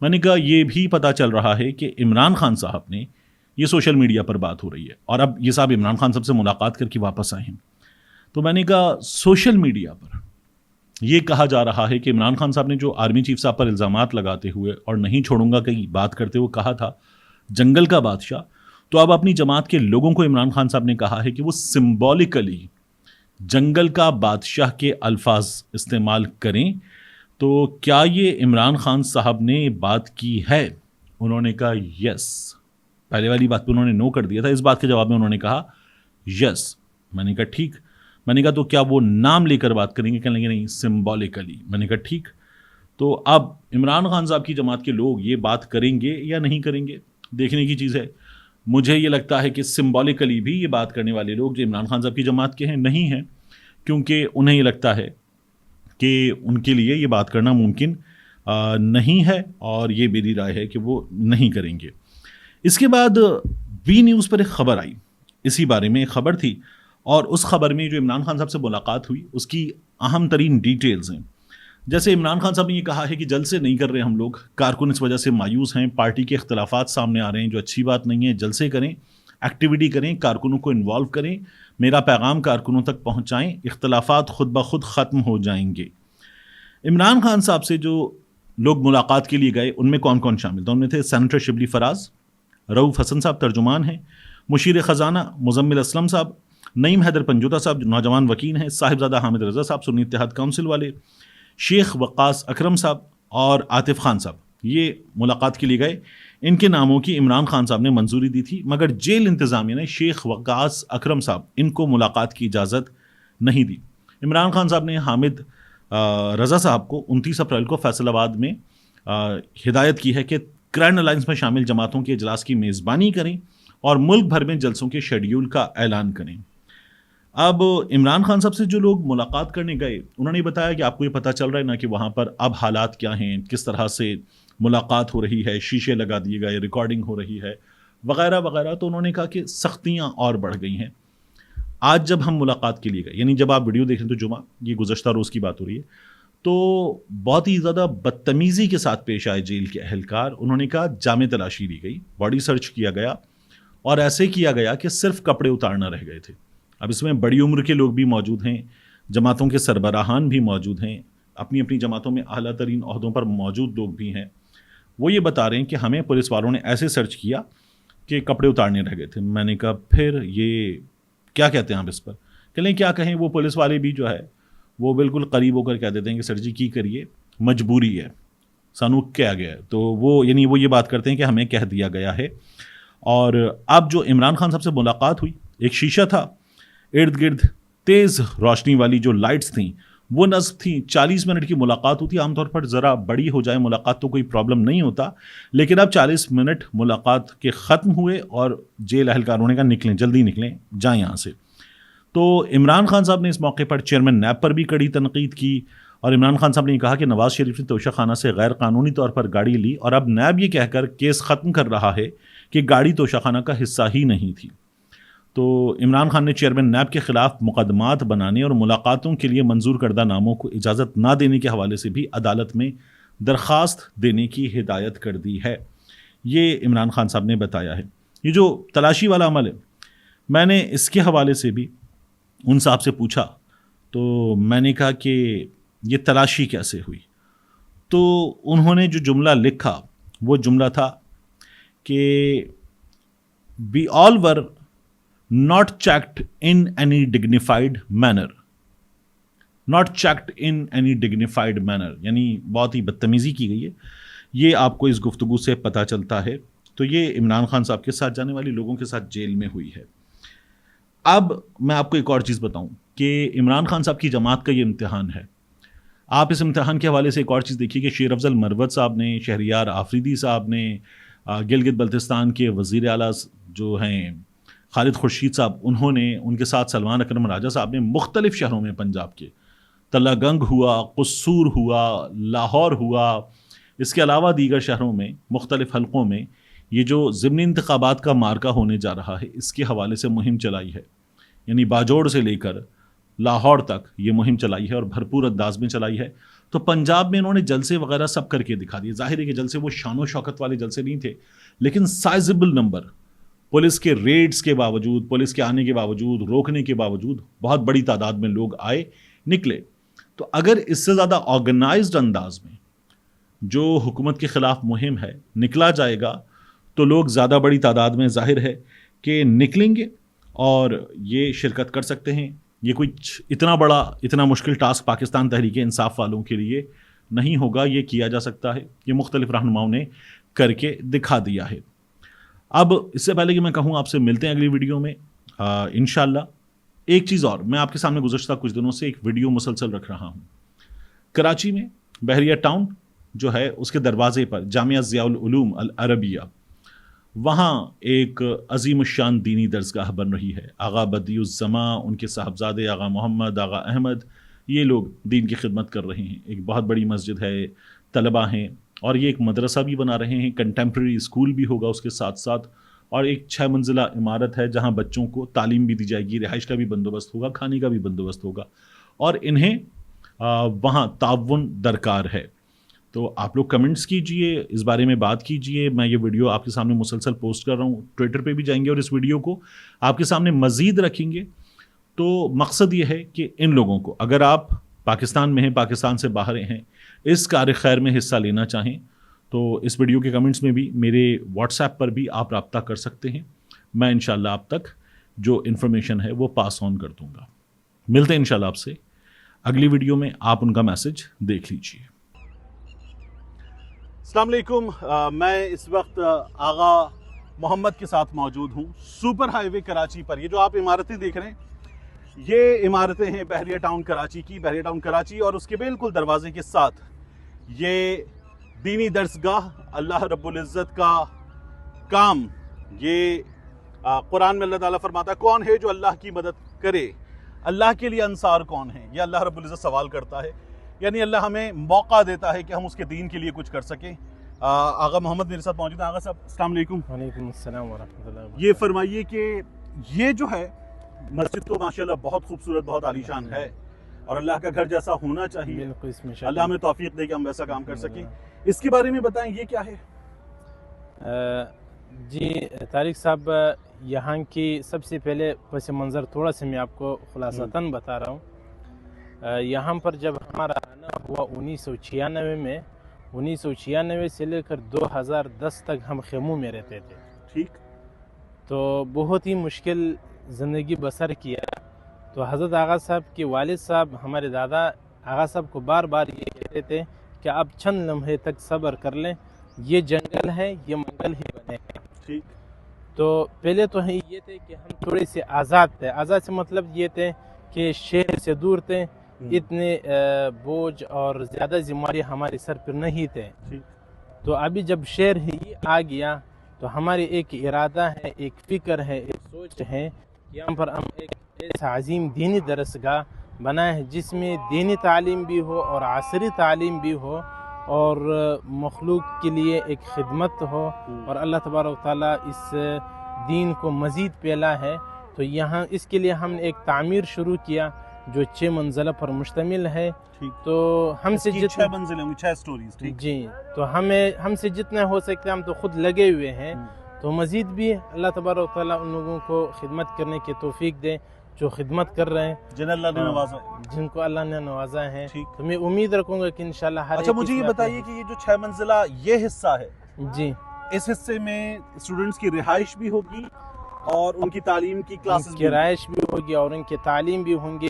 میں نے کہا یہ بھی پتہ چل رہا ہے کہ عمران خان صاحب نے، یہ سوشل میڈیا پر بات ہو رہی ہے اور اب یہ صاحب عمران خان صاحب سے ملاقات کر کے واپس آئے ہیں، تو میں نے کہا سوشل میڈیا پر یہ کہا جا رہا ہے کہ عمران خان صاحب نے جو آرمی چیف صاحب پر الزامات لگاتے ہوئے اور نہیں چھوڑوں گا کہیں بات کرتے ہوئے کہا تھا جنگل کا بادشاہ، تو اب اپنی جماعت کے لوگوں کو عمران خان صاحب نے کہا ہے کہ وہ سمبولیکلی جنگل کا بادشاہ کے الفاظ استعمال کریں، تو کیا یہ عمران خان صاحب نے بات کی ہے؟ انہوں نے کہا یس. پہلے والی بات پہ انہوں نے نو کر دیا تھا، اس بات کے جواب میں انہوں نے کہا یس. میں نے کہا ٹھیک. میں نے کہا تو کیا وہ نام لے کر بات کریں گے؟ کہنے لگے نہیں سمبولیکلی. میں نے کہا ٹھیک. تو اب عمران خان صاحب کی جماعت کے لوگ یہ بات کریں گے یا نہیں کریں گے، دیکھنے کی چیز ہے. مجھے یہ لگتا ہے کہ سمبولیکلی بھی یہ بات کرنے والے لوگ جو عمران خان صاحب کی جماعت کے ہیں نہیں ہیں، کیونکہ انہیں یہ لگتا ہے کہ ان کے لیے یہ بات کرنا ممکن نہیں ہے، اور یہ میری رائے ہے کہ وہ نہیں کریں گے. اس کے بعد وی نیوز پر ایک خبر آئی، اسی بارے میں ایک خبر تھی، اور اس خبر میں جو عمران خان صاحب سے ملاقات ہوئی اس کی اہم ترین ڈیٹیلز ہیں. جیسے عمران خان صاحب نے یہ کہا ہے کہ جلسے نہیں کر رہے ہم لوگ، کارکن اس وجہ سے مایوس ہیں، پارٹی کے اختلافات سامنے آ رہے ہیں جو اچھی بات نہیں ہے، جلسے کریں، ایکٹیویٹی کریں، کارکنوں کو انوالو کریں، میرا پیغام کارکنوں تک پہنچائیں، اختلافات خود بخود ختم ہو جائیں گے. عمران خان صاحب سے جو لوگ ملاقات کے لیے گئے ان میں کون کون شامل تھا؟ ان میں تھے سینیٹر شبلی فراز، رؤوف حسن صاحب ترجمان ہیں، مشیر خزانہ مزمل اسلم صاحب، نعیم حیدر پنجوتا صاحب جو نوجوان وکیل ہیں، صاحبزادہ حامد رضا صاحب سنی اتحاد کونسل والے، شیخ وقاص اکرم صاحب اور عاطف خان صاحب، یہ ملاقات کے لیے گئے. ان کے ناموں کی عمران خان صاحب نے منظوری دی تھی، مگر جیل انتظامیہ نے شیخ وقاص اکرم صاحب ان کو ملاقات کی اجازت نہیں دی. عمران خان صاحب نے حامد رضا صاحب کو 29 اپریل کو فیصل آباد میں ہدایت کی ہے کہ گرینڈ الائنس میں شامل جماعتوں کے اجلاس کی میزبانی کریں اور ملک بھر میں جلسوں کے شیڈیول کا اعلان کریں. اب عمران خان صاحب سے جو لوگ ملاقات کرنے گئے انہوں نے بتایا کہ آپ کو یہ پتہ چل رہا ہے نا کہ وہاں پر اب حالات کیا ہیں، کس طرح سے ملاقات ہو رہی ہے، شیشے لگا دیے گئے، ریکارڈنگ ہو رہی ہے وغیرہ وغیرہ. تو انہوں نے کہا کہ سختیاں اور بڑھ گئی ہیں. آج جب ہم ملاقات کے لیے گئے، یعنی جب آپ ویڈیو دیکھیں تو جمعہ، یہ گزشتہ روز کی بات ہو رہی ہے، تو بہت ہی زیادہ بدتمیزی کے ساتھ پیش آئے جیل کے اہلکار. انہوں نے کہا جامع تلاشی لی گئی، باڈی سرچ کیا گیا، اور ایسے کیا گیا کہ صرف کپڑے اتارنا رہ گئے تھے. اب اس میں بڑی عمر کے لوگ بھی موجود ہیں، جماعتوں کے سربراہان بھی موجود ہیں، اپنی اپنی جماعتوں میں اعلیٰ ترین عہدوں پر موجود لوگ بھی ہیں. وہ یہ بتا رہے ہیں کہ ہمیں پولیس والوں نے ایسے سرچ کیا کہ کپڑے اتارنے رہ گئے تھے. میں نے کہا پھر یہ کیا کہتے ہیں آپ اس پر؟ کہ لیں کیا کہیں، وہ پولیس والے بھی جو ہے وہ بالکل قریب ہو کر کہہ دیتے ہیں کہ سر جی کی کریے، مجبوری ہے، سانو کیا گیا ہے. تو وہ یعنی وہ یہ بات کرتے ہیں کہ ہمیں کہہ دیا گیا ہے. اور اب جو عمران خان صاحب سے ملاقات ہوئی، ایک شیشہ تھا، ارد گرد تیز روشنی والی جو لائٹس تھیں وہ نصب تھیں. 40 منٹ کی ملاقات ہوتی، عام طور پر ذرا بڑی ہو جائے ملاقات تو کوئی پرابلم نہیں ہوتا، لیکن اب 40 منٹ ملاقات کے ختم ہوئے اور جیل اہلکاروں نے کہا نکلیں، جلدی نکلیں، جائیں یہاں سے. تو عمران خان صاحب نے اس موقع پر چیئرمین نیب پر بھی کڑی تنقید کی، اور عمران خان صاحب نے کہا کہ نواز شریف نے توشہ خانہ سے غیر قانونی طور پر گاڑی لی، اور اب نیب یہ کہہ کر کیس ختم کر رہا ہے کہ گاڑی توشہ خانہ کا حصہ ہی نہیں تھی. تو عمران خان نے چیئرمین نیب کے خلاف مقدمات بنانے اور ملاقاتوں کے لیے منظور کردہ ناموں کو اجازت نہ دینے کے حوالے سے بھی عدالت میں درخواست دینے کی ہدایت کر دی ہے. یہ عمران خان صاحب نے بتایا ہے. یہ جو تلاشی والا عمل ہے، میں نے اس کے حوالے سے بھی ان صاحب سے پوچھا، تو میں نے کہا کہ یہ تلاشی کیسے ہوئی؟ تو انہوں نے جو جملہ لکھا وہ جملہ تھا کہ we all were not checked in any dignified manner. not checked in any dignified manner یعنی بہت ہی بدتمیزی کی گئی ہے. یہ آپ کو اس گفتگو سے پتہ چلتا ہے. تو یہ عمران خان صاحب کے ساتھ جانے والے لوگوں کے ساتھ جیل میں ہوئی ہے. اب میں آپ کو ایک اور چیز بتاؤں کہ عمران خان صاحب کی جماعت کا یہ امتحان ہے. آپ اس امتحان کے حوالے سے ایک اور چیز دیکھیے کہ شیر افضل مروت صاحب نے، شہریار آفریدی صاحب نے، گلگت بلتستان کے وزیر اعلیٰ جو ہیں خالد خورشید صاحب، انہوں نے، ان کے ساتھ سلمان اکرم راجہ صاحب نے مختلف شہروں میں پنجاب کے، تلہ گنگ ہوا، قصور ہوا، لاہور ہوا، اس کے علاوہ دیگر شہروں میں مختلف حلقوں میں یہ جو ضمنی انتخابات کا مارکہ ہونے جا رہا ہے اس کے حوالے سے مہم چلائی ہے. یعنی باجوڑ سے لے کر لاہور تک یہ مہم چلائی ہے اور بھرپور انداز میں چلائی ہے. تو پنجاب میں انہوں نے جلسے وغیرہ سب کر کے دکھا دیے. ظاہر ہے کہ جلسے وہ شان و شوکت والے جلسے نہیں تھے, لیکن سائزبل نمبر پولیس کے ریڈز کے باوجود, پولیس کے آنے کے باوجود, روکنے کے باوجود بہت بڑی تعداد میں لوگ آئے نکلے. تو اگر اس سے زیادہ آرگنائزڈ انداز میں جو حکومت کے خلاف مہم ہے نکلا جائے گا تو لوگ زیادہ بڑی تعداد میں ظاہر ہے کہ نکلیں گے اور یہ شرکت کر سکتے ہیں. یہ کوئی اتنا بڑا اتنا مشکل ٹاسک پاکستان تحریک انصاف والوں کے لیے نہیں ہوگا, یہ کیا جا سکتا ہے. یہ مختلف رہنماؤں نے کر کے دکھا دیا ہے. اب اس سے پہلے کہ میں کہوں آپ سے ملتے ہیں اگلی ویڈیو میں انشاءاللہ. ایک چیز اور, میں آپ کے سامنے گزشتہ کچھ دنوں سے ایک ویڈیو مسلسل رکھ رہا ہوں. کراچی میں بحریہ ٹاؤن جو ہے اس کے دروازے پر جامعہ ضیاء العلوم العربیہ, وہاں ایک عظیم الشان دینی درسگاہ بن رہی ہے. آغا بدیع الزماں, ان کے صاحبزادے آغا محمد, آغا احمد, یہ لوگ دین کی خدمت کر رہے ہیں. ایک بہت بڑی مسجد ہے, طلباء ہیں, اور یہ ایک مدرسہ بھی بنا رہے ہیں. کنٹمپریری اسکول بھی ہوگا اس کے ساتھ ساتھ, اور ایک 6 منزلہ عمارت ہے جہاں بچوں کو تعلیم بھی دی جائے گی, رہائش کا بھی بندوبست ہوگا, کھانے کا بھی بندوبست ہوگا, اور انہیں وہاں تعاون درکار ہے. تو آپ لوگ کمنٹس کیجئے, اس بارے میں بات کیجئے. میں یہ ویڈیو آپ کے سامنے مسلسل پوسٹ کر رہا ہوں, ٹویٹر پہ بھی جائیں گے اور اس ویڈیو کو آپ کے سامنے مزید رکھیں گے. تو مقصد یہ ہے کہ ان لوگوں کو, اگر آپ پاکستان میں ہیں, پاکستان سے باہر ہیں, اس کار خیر میں حصہ لینا چاہیں تو اس ویڈیو کے کمنٹس میں بھی, میرے واٹس ایپ پر بھی آپ رابطہ کر سکتے ہیں. میں انشاءاللہ آپ تک جو انفارمیشن ہے وہ پاس آن کر دوں گا. ملتے ہیں انشاءاللہ آپ سے اگلی ویڈیو میں, آپ ان کا میسج دیکھ لیجئے. السلام علیکم. میں اس وقت آغا محمد کے ساتھ موجود ہوں سپر ہائی وے کراچی پر. یہ جو آپ عمارتیں دیکھ رہے ہیں یہ عمارتیں ہیں بحریہ ٹاؤن کراچی کی. بحریہ ٹاؤن کراچی اور اس کے بالکل دروازے کے ساتھ یہ دینی درسگاہ, اللہ رب العزت کا کام. یہ قرآن میں اللہ تعالیٰ فرماتا ہے کون ہے جو اللہ کی مدد کرے, اللہ کے لیے انصار کون ہے, یہ اللہ رب العزت سوال کرتا ہے. یعنی اللہ ہمیں موقع دیتا ہے کہ ہم اس کے دین کے لیے کچھ کر سکیں. آغا محمد میرے ساتھ موجود ہیں. آغا صاحب السلام علیکم. وعلیکم السلام ورحمۃ اللہ. یہ فرمائیے کہ یہ جو ہے مسجد تو ماشاءاللہ بہت خوبصورت, بہت عالیشان ہے, اور اللہ کا گھر جیسا ہونا چاہیے. اللہ ہمیں توفیق دے کہ ہم ویسا کام کر سکیں. اس کے بارے میں بتائیں یہ کیا ہے؟ جی طارق صاحب, یہاں کی سب سے پہلے پس منظر تھوڑا سا میں آپ کو خلاصتاً بتا رہا ہوں. یہاں پر جب ہمارا آنا ہوا 1996 میں, 1996 سے لے کر 2010 تک ہم خیموں میں رہتے تھے. ٹھیک. تو بہت ہی مشکل زندگی بسر کیا. تو حضرت آغا صاحب کے والد صاحب ہمارے دادا آغا صاحب کو بار بار یہ کہتے تھے کہ آپ چند لمحے تک صبر کر لیں, یہ جنگل ہے, یہ منگل ہی بنے ہیں. ٹھیک. تو پہلے تو یہ تھے کہ ہم تھوڑے سے آزاد تھے. آزاد سے مطلب یہ تھے کہ شہر سے دور تھے, اتنے بوجھ اور زیادہ ذمہ داری ہمارے سر پر نہیں تھے. تو ابھی جب شہر ہی آ گیا تو ہمارے ایک ارادہ ہے, ایک فکر ہے, ایک سوچ ہے, یہاں پر ہم ایک ایسا عظیم دینی درسگاہ بنائے ہیں جس میں دینی تعلیم بھی ہو اور عصری تعلیم بھی ہو, اور مخلوق کے لیے ایک خدمت ہو, اور اللہ تبارک و تعالیٰ اس دین کو مزید پھیلا ہے. تو یہاں اس کے لیے ہم نے ایک تعمیر شروع کیا جو 6 منزلہ پر مشتمل ہے. تو ہم سے 6 منزلیں ہوں گی, 6 سٹوریز. جی, تو ہم سے جتنا ہو سکتے ہم تو خود لگے ہوئے ہیں. تو مزید بھی اللہ تبارک و تعالیٰ ان لوگوں کو خدمت کرنے کی توفیق دے جو خدمت کر رہے ہیں, جن اللہ نے نوازا, جن کو اللہ نے نوازا ہے. تو میں امید رکھوں گا کہ انشاءاللہ ہر. اچھا مجھے یہ بتائیے کہ یہ جو 6 منزلہ یہ حصہ ہے, جی, اس حصے میں اسٹوڈنٹس کی رہائش بھی ہوگی اور ان کی تعلیم کی کلاسز کی رہائش بھی ہوگی اور ان کی تعلیم بھی ہوں گی.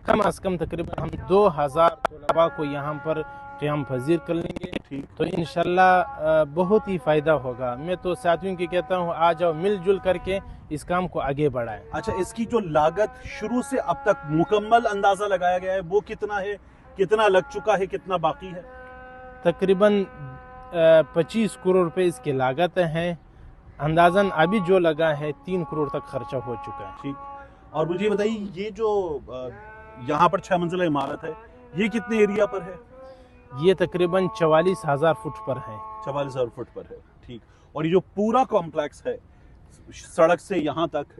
کم از کم تقریباً ہم 2000 طلباء کو یہاں پر قیام پذیر کر لیں گے. تو انشاءاللہ بہت ہی فائدہ ہوگا. میں تو ساتھیوں کی کہتا ہوں آ جاؤ, مل جل کر کے اس کام کو آگے بڑھائیں. اچھا, اس کی جو لاگت شروع سے اب تک مکمل اندازہ لگایا گیا ہے وہ کتنا ہے, کتنا لگ چکا ہے, کتنا باقی ہے؟ تقریباً 25 کروڑ روپے اس کی لاگت ہیں. اندازاً ابھی جو لگا ہے 3 کروڑ تک خرچہ ہو چکا ہے. ٹھیک. اور مجھے بتائیے یہ جو یہاں پر 6 منزلہ عمارت ہے یہ کتنے ایریا پر ہے؟ یہ تقریباً 44,000 فٹ پر ہے. 44,000 فٹ پر ہے. ٹھیک. اور یہ جو پورا کمپلیکس ہے سڑک سے یہاں تک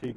ٹھیک,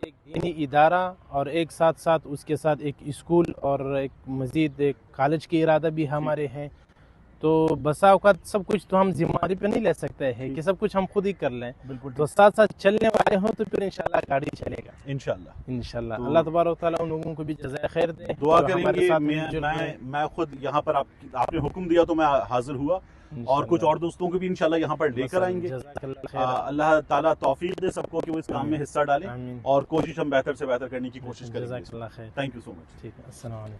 ایک دینی ادارہ اور ایک ساتھ ساتھ اس کے ساتھ ایک اسکول اور ایک مزید ایک کالج کی ارادہ بھی ہمارے ہیں۔ تو بسا اوقات سب کچھ تو ہم ذمہ داری پہ نہیں لے سکتے ہیں کہ سب کچھ ہم خود ہی کر لیں، بالکل تو ساتھ ساتھ چلنے والے ہوں تو پھر انشاءاللہ گاڑی چلے گا انشاءاللہ انشاءاللہ۔ تو اللہ تبارک و تعالیٰ ان لوگوں کو بھی جزائے خیر دے، دعا جو کریں ہمارے گے۔ ساتھ مل جل کے میں خود یہاں پر آپ نے حکم دیا تو میں حاضر ہوا، اور کچھ اور دوستوں کو بھی انشاءاللہ یہاں پر لے کر آئیں گے۔ جزاک اللہ خیر۔ اللہ تعالیٰ توفیق دے سب کو کہ وہ اس کام میں حصہ ڈالیں، آمین۔ اور کوشش ہم بہتر سے بہتر کرنے کی کوشش کریں گے۔ جزاک اللہ خیر۔ تھینک یو سو مچ۔ ٹھیک ہے، السلام علیکم۔